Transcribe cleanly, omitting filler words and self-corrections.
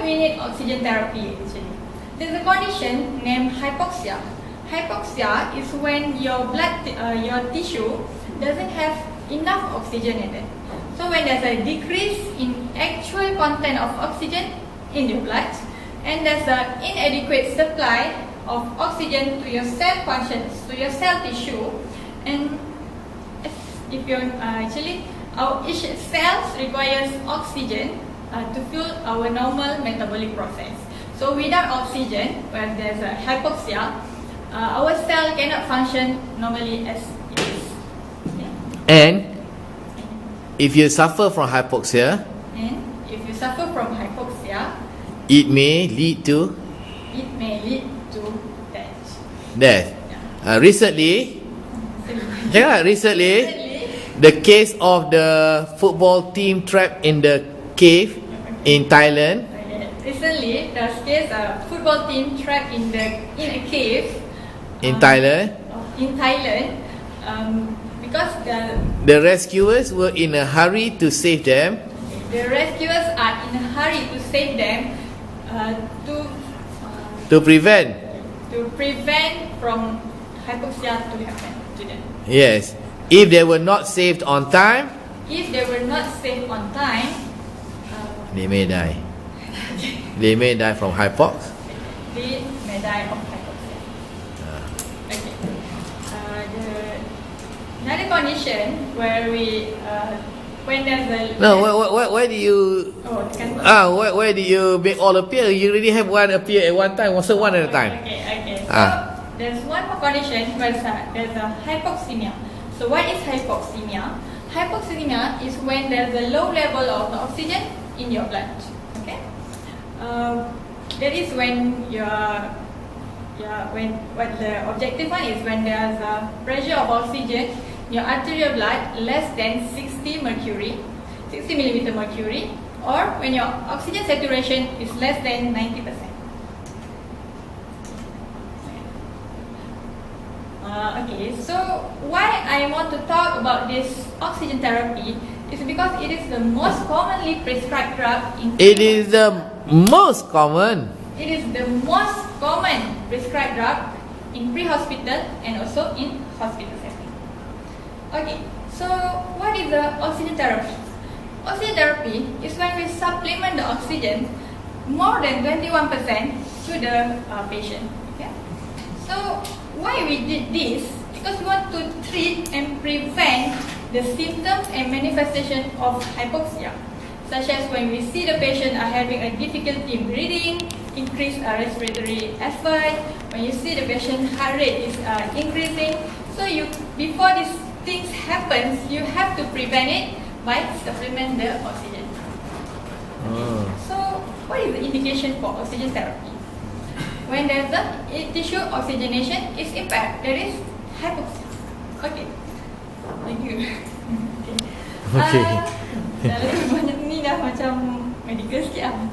we need oxygen therapy actually? There's a condition named hypoxia. Hypoxia is when your your tissue doesn't have enough oxygen in it. So when there's a decrease in actual content of oxygen in your blood, and there's an inadequate supply of oxygen to your cell functions, to your cell tissue, and if you're each cell requires oxygen to fuel our normal metabolic process. So without oxygen, when there's a hypoxia, our cell cannot function normally as it is. Okay? And if you suffer from hypoxia, it may lead to death. Yeah. Recently, the case of the football team trapped in the cave in Thailand. Recently, there's case of football team trapped in a cave in Thailand. Because the rescuers were in a hurry to save them. The rescuers are in a hurry to save them to prevent from hypoxia to happen to them. Yes. If they were not saved on time, they may die. They may die from hypox. They may die of hypoxia. Okay. Another condition where when there's a why do you why do you make all appear? You already have one appear at one time, also one at a time. Okay. So there's one more condition where there's a hypoxemia. So what is hypoxemia? Hypoxemia is when there's a low level of oxygen in your blood. Okay. That is when what the objective one is when there's a pressure of oxygen in your arterial blood less than 60 millimeter mercury, or when your oxygen saturation is less than 90%. Okay, so why I want to talk about this oxygen therapy is because it is the most commonly prescribed drug in It is the most common prescribed drug in pre-hospital and also in hospital setting. Okay, so what is the oxygen therapy? Oxygen therapy is when we supplement the oxygen more than 21% to the patient. Okay? So why we did this? Because we want to treat and prevent the symptoms and manifestation of hypoxia, such as when we see the patient are having a difficulty in breathing, increased respiratory effort, when you see the patient heart rate is increasing. So before these things happens, you have to prevent it by supplement the oxygen. Okay. So what is the indication for oxygen therapy? When there's a tissue oxygenation is impaired, there is hypoxia. Okay. Thank you. Okay. Dah banyak ni dah macam medical sikit lah.